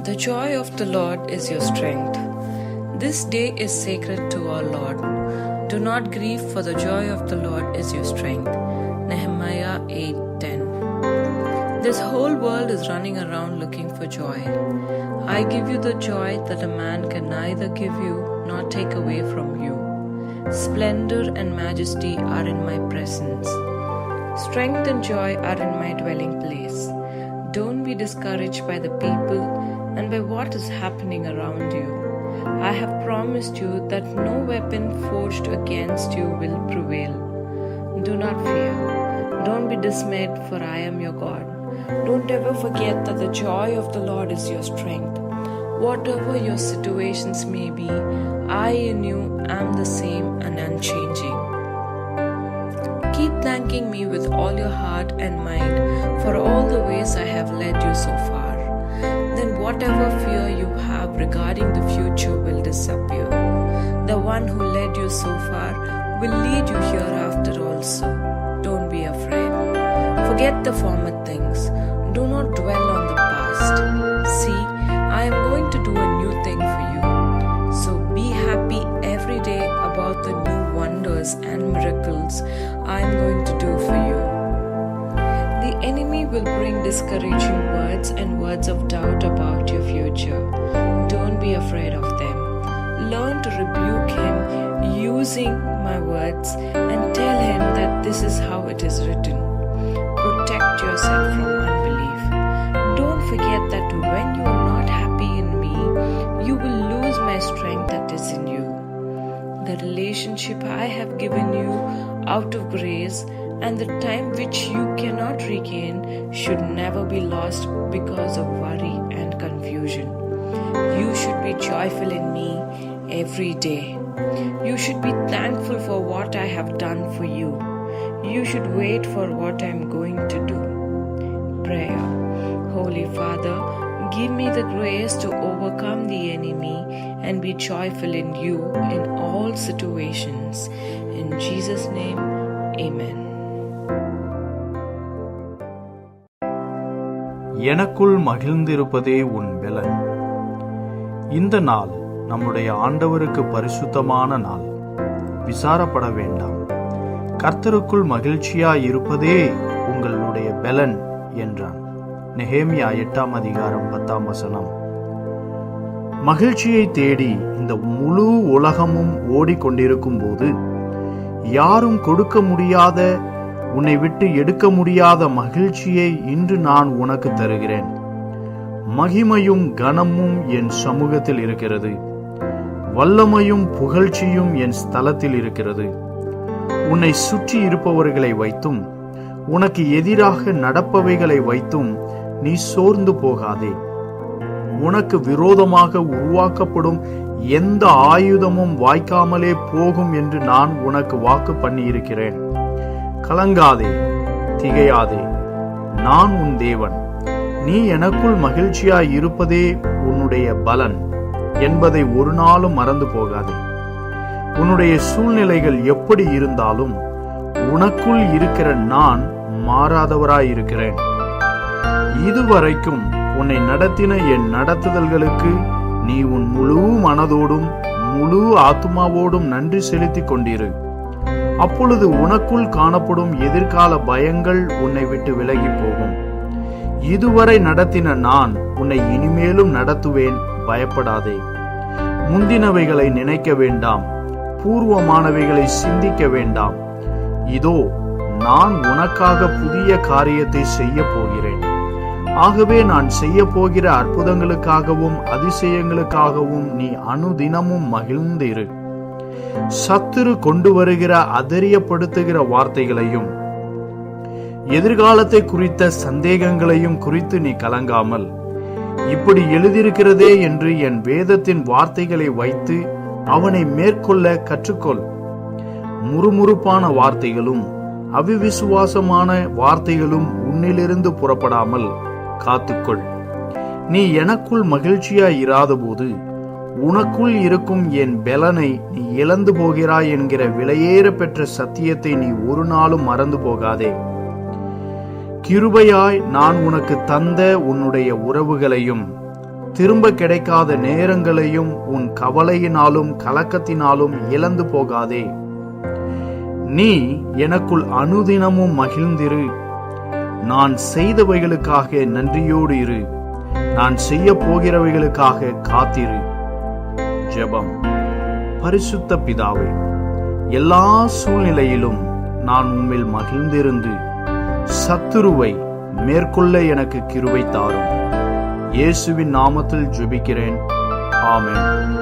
The joy of the Lord is your strength. This day is sacred to our Lord. Do not grieve, for the joy of the Lord is your strength. Nehemiah 8:10. This whole world is running around looking for joy. I give you the joy that a man can neither give you nor take away from you. Splendor and majesty are in my presence. Strength and joy are in my dwelling place. Don't be discouraged by the people and by what is happening around you. I have promised you that no weapon forged against you will prevail. Do not fear. Don't be dismayed, for I am your God. Don't ever forget that the joy of the Lord is your strength. Whatever your situations may be, I in you am the same and unchanging. Keep thanking me with all your heart and mind for all the ways I have led you so far. Then whatever fear you have regarding the future will disappear. The one who led you so far will lead you hereafter also. Don't be afraid. Forget the former things. Do not dwell on the past. See, I am going to do a new thing for you. So be happy every day about the new wonders and miracles I am going to do for you. The enemy will bring discouraging words and words of doubt about your future. Don't be afraid of them. Learn to rebuke him using my words and tell him that this is how it is written. Protect yourself from unbelief. Don't forget that when you are not happy in me, you will lose my strength that is in you. The relationship I have given you out of grace and the time which you cannot regain should never be lost because of worry and confusion. You should be joyful in me every day. You should be thankful for what I have done for you. You should wait for what I am going to do. Prayer. Holy Father, give me the grace to overcome the enemy and be joyful in you in all situations. In Jesus' name, Amen. எனக்குள் மகிழ்ந்திருப்பதே உன் பெலன். இந்த நாள் நம்முடைய ஆண்டவருக்கு பரிசுத்தமான நாள். விசாரப்பட வேண்டாம். கர்த்தருக்குள் மகிழ்ச்சியாய் இருப்பதே உங்களுடைய பெலன் என்றான். நெகேமியா 8:10. மகிழ்ச்சியை தேடி இந்த முழு உலகமும் ஓடிக்கொண்டிருக்கும் போது யாரும் கொடுக்க முடியாத, உன்னை விட்டு எடுக்க முடியாத மகிழ்ச்சியை இன்று நான் உனக்கு தருகிறேன். மகிமையும் கனமும் என் சமூகத்தில் இருக்கிறது. வல்லமையும் புகழ்ச்சியும் என் ஸ்தலத்தில் இருக்கிறது. உன்னை சுற்றி இருப்பவர்களை வைத்தும் உனக்கு எதிராக நடப்பவைகளை வைத்தும் நீ சோர்ந்து போகாதே. உனக்கு விரோதமாக உருவாக்கப்படும் எந்த ஆயுதமும் வாய்க்காமலே போகும் என்று நான் உனக்கு வாக்கு பண்ணியிருக்கிறேன். கலங்காதே, திகையாதே. நான் உன் தேவன். நீ எனக்குள் மகிழ்ச்சியாய் இருப்பதே உன்னுடைய பலன் என்பதை ஒரு நாளும் மறந்து போகாதே. உன்னுடைய சூழ்நிலைகள் எப்படி இருந்தாலும் உனக்குள் இருக்கிற நான் மாறாதவராயிருக்கிறேன். இதுவரைக்கும் உன்னை நடத்தின என் நடத்துதல்களுக்கு நீ உன் முழு மனதோடும் முழு ஆத்மாவோடும் நன்றி செலுத்திக் கொண்டிரு. அப்பொழுது உனக்குள் காணப்படும் எதிர்கால பயங்கள் உன்னை விட்டு விலகி போகும். இதுவரை நடத்தின நான் உன்னை இனிமேலும் நடத்துவேன். பயப்படாதே. முந்தினவைகளை நினைக்க வேண்டாம். பூர்வமானவைகளை சிந்திக்க வேண்டாம். இதோ நான் உனக்காக புதிய காரியத்தை செய்ய போகிறேன். ஆகவே நான் செய்ய போகிற அற்புதங்களுக்காகவும் அதிசயங்களுக்காகவும் நீ அனுதினமும் மகிழ்ந்திரு. சத்துரு கொண்டு வருகிற அதரியப்படுத்துகிற வார்த்தைகளையும் எதிர்காலத்தை குறித்த சந்தேகங்களையும் குறித்து நீ கலங்காமல், இப்படி எழுதியிருக்கிறதே என்று என் வேதத்தின் வார்த்தைகளை வைத்து அவனை மேற்கொள்ள கற்றுக்கொள். முறுமுறுப்பான வார்த்தைகளும் அவிவிசுவாசமான வார்த்தைகளும் உன்னிலிருந்து புறப்படாமல் காத்துக்கொள். நீ எனக்குள் மகிழ்ச்சியாய் இராதபோது உனக்குள் இருக்கும் என் பெலனை நீ இழந்து போகிறாய் என்கிற விலையேற பெற்ற சத்தியத்தை நீ ஒரு நாளும் மறந்து போகாதே. கிருபையாய் நான் உனக்கு தந்த உன்னுடைய உறவுகளையும் திரும்ப கிடைக்காத நேரங்களையும் உன் கவலையினாலும் கலக்கத்தினாலும் இழந்து போகாதே. நீ எனக்குள் அனுதினமும் மகிழ்ந்திரு. நான் செய்தவைகளுக்காக நன்றியோடு இரு. நான் செய்ய போகிறவைகளுக்காக காத்திரு. ஜெபம். பரிசுத்த பிதாவே, எல்லா சூழ்நிலையிலும் நான் உம்மில் மகிழ்ந்திருந்து சத்துருவை மேற்கொள்ள எனக்கு கிருபை தாரும். இயேசுவின் நாமத்தில் ஜெபிக்கிறேன். ஆமென்.